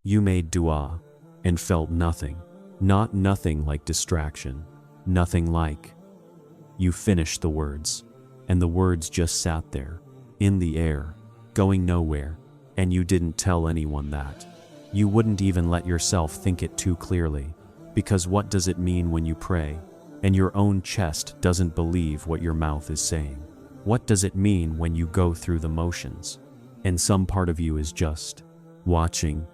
You made dua and felt nothing. Not nothing like distraction. Nothing like. You finished the words, and the words just sat there, in the air, going nowhere, and you didn't tell anyone that. You wouldn't even let yourself think it too clearly, because what does it mean when you pray, and your own chest doesn't believe what your mouth is saying? What does it mean when you go through the motions, and some part of you is just watching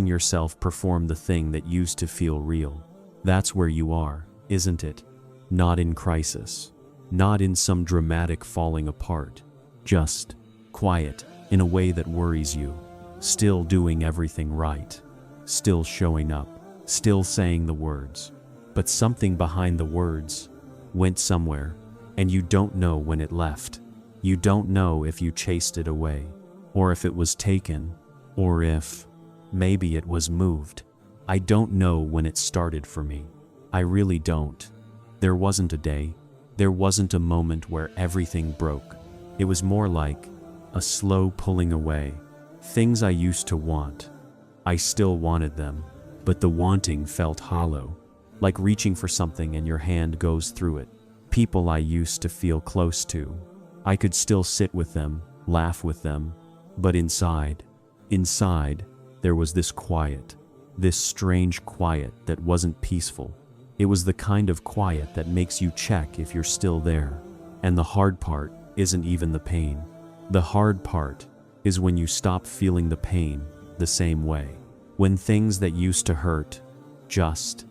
yourself perform the thing that used to feel real? That's where you are, isn't it? Not in crisis, not in some dramatic falling apart, just quiet in a way that worries you, still doing everything right, still showing up, still saying the words, but something behind the words went somewhere, and you don't know when it left. You don't know if you chased it away, or if it was taken, or if maybe it was moved. I don't know when it started for me. I really don't. There wasn't a day, there wasn't a moment where everything broke. It was more like a slow pulling away. Things I used to want. I still wanted them, but the wanting felt hollow, like reaching for something and your hand goes through it. People I used to feel close to. I could still sit with them, laugh with them, but inside, there was this quiet, this strange quiet that wasn't peaceful. It was the kind of quiet that makes you check if you're still there. And the hard part isn't even the pain. The hard part is when you stop feeling the pain the same way. When things that used to hurt just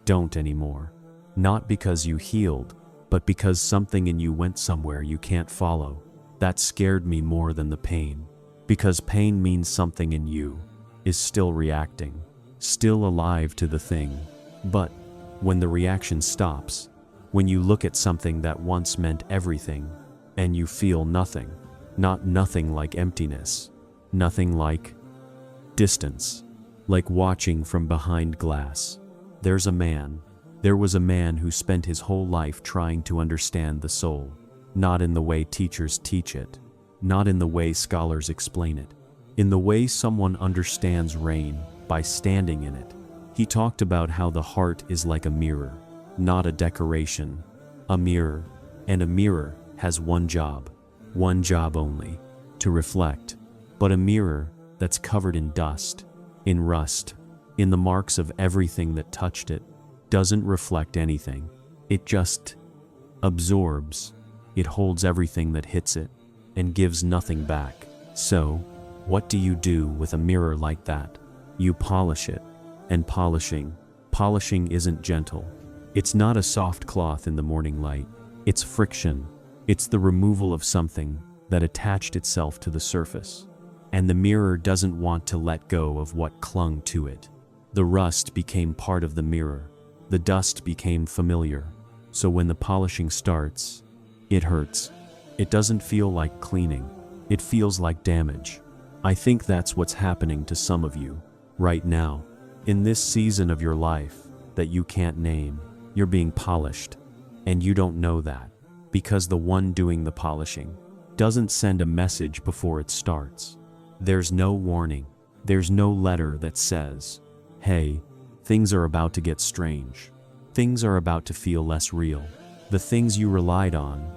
don't anymore. Not because you healed, but because something in you went somewhere you can't follow. That scared me more than the pain. Because pain means something in you is still reacting, still alive to the thing. But when the reaction stops, when you look at something that once meant everything, and you feel nothing, not nothing like emptiness, nothing like distance, like watching from behind glass. There was a man who spent his whole life trying to understand the soul, not in the way teachers teach it, not in the way scholars explain it, in the way someone understands rain by standing in it. He talked about how the heart is like a mirror, not a decoration, a mirror, and a mirror has one job only, to reflect. But a mirror that's covered in dust, in rust, in the marks of everything that touched it, doesn't reflect anything. It just absorbs. It holds everything that hits it and gives nothing back. So, what do you do with a mirror like that? You polish it. And polishing isn't gentle. It's not a soft cloth in the morning light. It's friction. It's the removal of something that attached itself to the surface. And the mirror doesn't want to let go of what clung to it. The rust became part of the mirror. The dust became familiar. So when the polishing starts, it hurts. It doesn't feel like cleaning. It feels like damage. I think that's what's happening to some of you right now. In this season of your life that you can't name, you're being polished, and you don't know that, because the one doing the polishing doesn't send a message before it starts. There's no warning. There's no letter that says, hey, things are about to get strange. Things are about to feel less real. The things you relied on,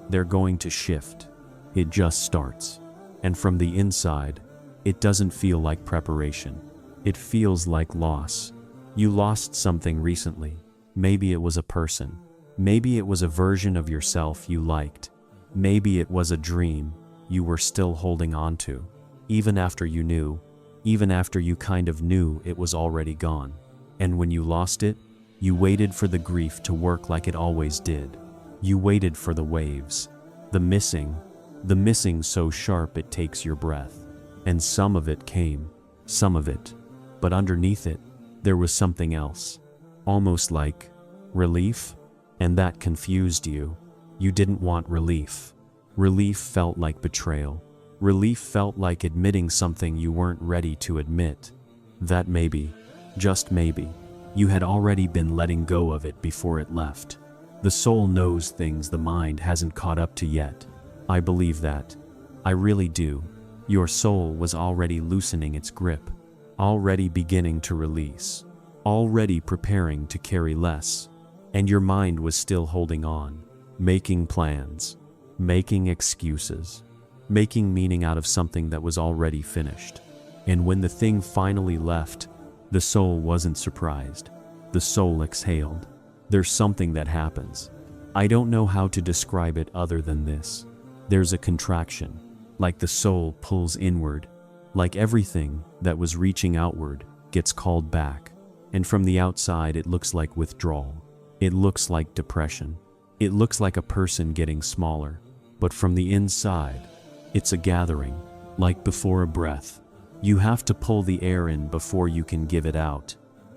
they're going to shift. It just starts. And from the inside, it doesn't feel like preparation. It feels like loss. You lost something recently. Maybe it was a person. Maybe it was a version of yourself you liked. Maybe it was a dream you were still holding on to, even after you knew, even after you kind of knew it was already gone. And when you lost it, you waited for the grief to work like it always did. You waited for the waves, the missing so sharp it takes your breath. And some of it came, some of it. But underneath it, there was something else, almost like relief, and that confused you. You didn't want relief. Relief felt like betrayal. Relief felt like admitting something you weren't ready to admit. That maybe, just maybe, you had already been letting go of it before it left. The soul knows things the mind hasn't caught up to yet. I believe that. I really do. Your soul was already loosening its grip. already beginning to release, already preparing to carry less, and your mind was still holding on, making plans, making excuses, making meaning out of something that was already finished. And when the thing finally left, the soul wasn't surprised. The soul exhaled. There's something that happens. I don't know how to describe it other than this. There's a contraction, like the soul pulls inward, like everything that was reaching outward gets called back. And from the outside it looks like withdrawal. It looks like depression. It looks like a person getting smaller. But from the inside, it's a gathering, like before a breath. You have to pull the air in before you can give it out.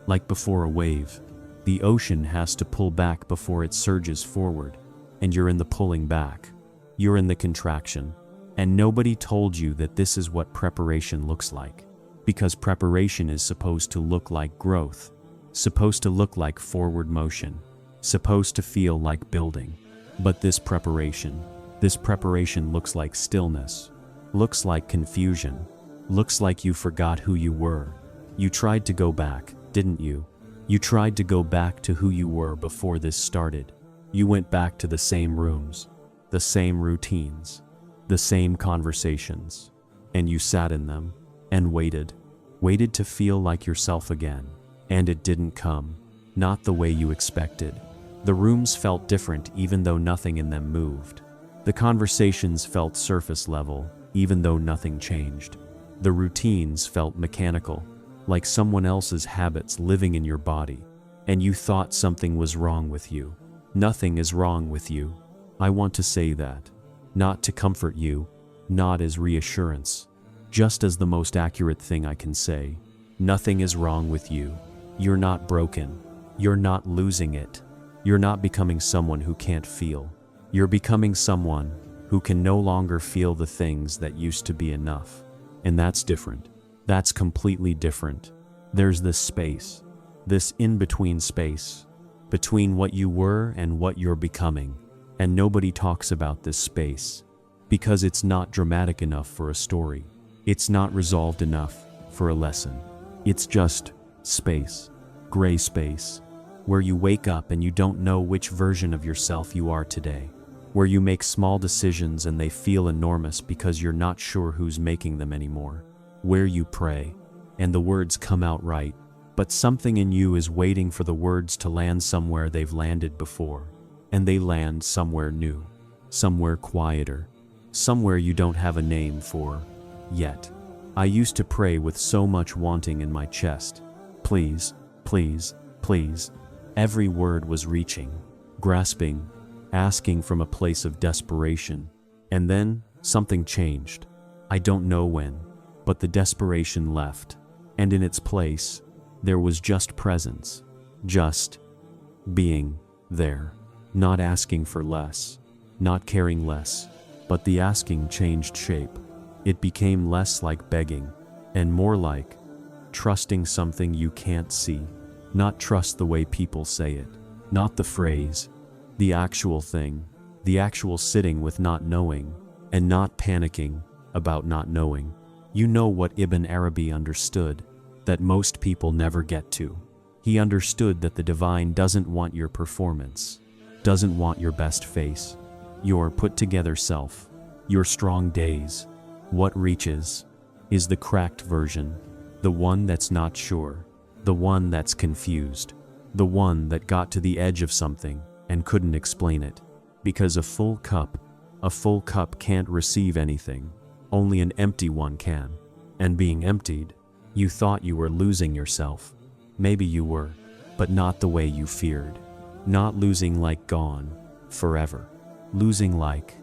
Like before a wave, the ocean has to pull back before it surges forward, and you're in the pulling back. You're in the contraction, and nobody told you that this is what preparation looks like. Because preparation is supposed to look like growth, supposed to look like forward motion, supposed to feel like building. But this preparation looks like stillness, looks like confusion, looks like you forgot who you were. You tried to go back, didn't you? You tried to go back to who you were before this started. You went back to the same rooms, the same routines, the same conversations, and you sat in them and waited to feel like yourself again. And it didn't come, not the way you expected. The rooms felt different even though nothing in them moved. The conversations felt surface level even though nothing changed. The routines felt mechanical, like someone else's habits living in your body, and you thought something was wrong with you. Nothing is wrong with you. I want to say that, not to comfort you, not as reassurance, just as the most accurate thing I can say. Nothing is wrong with you. You're not broken. You're not losing it. You're not becoming someone who can't feel. You're becoming someone who can no longer feel the things that used to be enough. And that's different. That's completely different. There's this space, this in-between space, between what you were and what you're becoming. And nobody talks about this space, because it's not dramatic enough for a story. It's not resolved enough for a lesson. It's just space, gray space, where you wake up and you don't know which version of yourself you are today. Where you make small decisions and they feel enormous because you're not sure who's making them anymore. Where you pray, and the words come out right, but something in you is waiting for the words to land somewhere they've landed before, and they land somewhere new, somewhere quieter, somewhere you don't have a name for yet. I used to pray with so much wanting in my chest. Please, please, please. Every word was reaching, grasping, asking from a place of desperation. And then something changed. I don't know when, but the desperation left, and in its place, there was just presence, just being there, not asking for less, not caring less, but the asking changed shape. It became less like begging, and more like trusting something you can't see. Not trust the way people say it, not the phrase, the actual thing, the actual sitting with not knowing, and not panicking about not knowing. You know what Ibn Arabi understood, that most people never get to. He understood that the divine doesn't want your performance, doesn't want your best face, your put-together self, your strong days. What reaches is the cracked version, the one that's not sure, the one that's confused, the one that got to the edge of something and couldn't explain it. Because a full cup can't receive anything, only an empty one can. And being emptied, you thought you were losing yourself. Maybe you were, but not the way you feared. Not losing like gone, forever. Losing like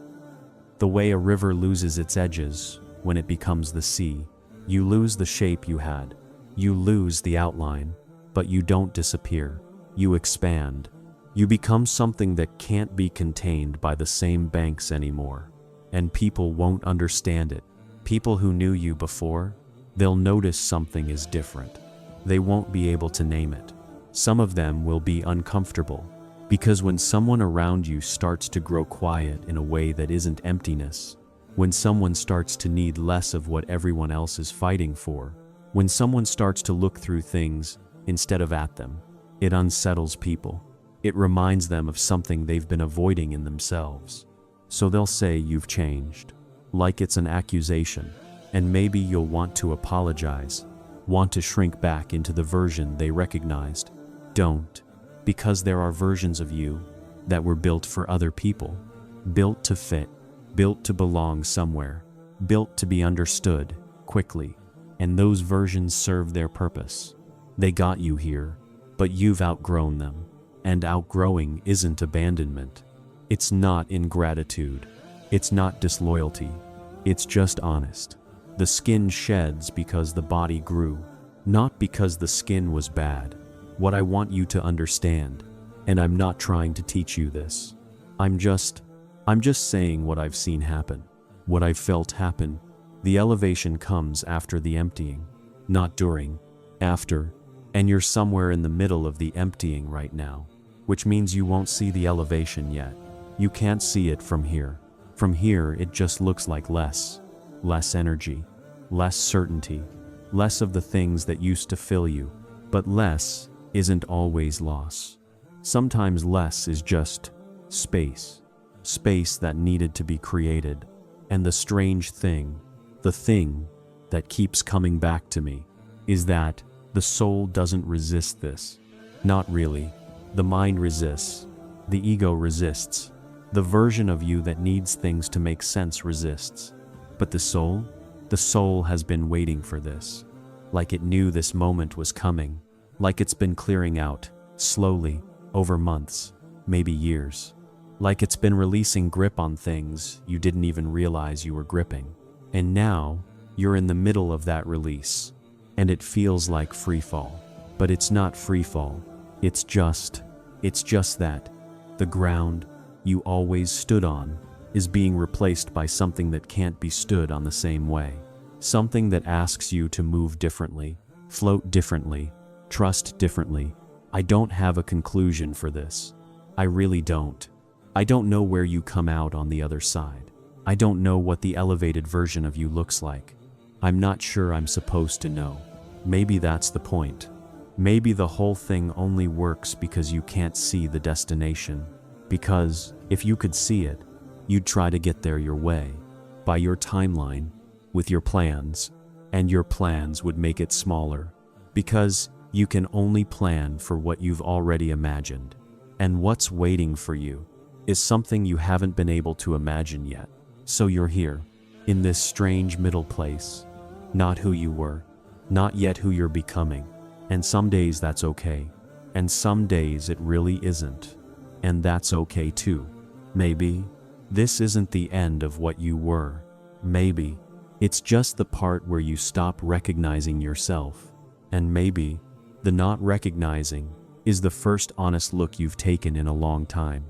the way a river loses its edges when it becomes the sea. You lose the shape you had. You lose the outline, but you don't disappear. You expand. You become something that can't be contained by the same banks anymore. And people won't understand it. People who knew you before, they'll notice something is different. They won't be able to name it. Some of them will be uncomfortable, because when someone around you starts to grow quiet in a way that isn't emptiness, when someone starts to need less of what everyone else is fighting for, When someone starts to look through things instead of at them, it unsettles people. It reminds them of something they've been avoiding in themselves. So they'll say you've changed, like it's an accusation, and maybe you'll want to apologize, want to shrink back into the version they recognized. Don't, because there are versions of you that were built for other people, built to fit, built to belong somewhere, built to be understood quickly, and those versions serve their purpose. They got you here, but you've outgrown them, and outgrowing isn't abandonment. It's not ingratitude. It's not disloyalty. It's just honest. The skin sheds because the body grew, not because the skin was bad. What I want you to understand, and I'm not trying to teach you this, I'm just saying what I've seen happen, what I've felt happen. The elevation comes after the emptying, not during, after, and you're somewhere in the middle of the emptying right now, which means you won't see the elevation yet. You can't see it from here. From here it just looks like less energy, less certainty, less of the things that used to fill you. But less isn't always loss. Sometimes less is just space that needed to be created. And the strange thing, the thing that keeps coming back to me, is that the soul doesn't resist this. Not really. The mind resists. The ego resists. The version of you that needs things to make sense resists. But the soul has been waiting for this. Like it knew this moment was coming. Like it's been clearing out, slowly, over months, maybe years. Like it's been releasing grip on things you didn't even realize you were gripping. And now, you're in the middle of that release. And it feels like free fall. But it's not free fall. It's just that the ground you always stood on is being replaced by something that can't be stood on the same way. Something that asks you to move differently, float differently, trust differently. I don't have a conclusion for this. I really don't. I don't know where you come out on the other side. I don't know what the elevated version of you looks like. I'm not sure I'm supposed to know. Maybe that's the point. Maybe the whole thing only works because you can't see the destination. Because, if you could see it, you'd try to get there your way, by your timeline, with your plans, and your plans would make it smaller. Because you can only plan for what you've already imagined. And what's waiting for you is something you haven't been able to imagine yet. So you're here, in this strange middle place, not who you were, not yet who you're becoming. And some days that's okay, and some days it really isn't. And that's okay too. Maybe this isn't the end of what you were. Maybe it's just the part where you stop recognizing yourself. And maybe the not recognizing is the first honest look you've taken in a long time.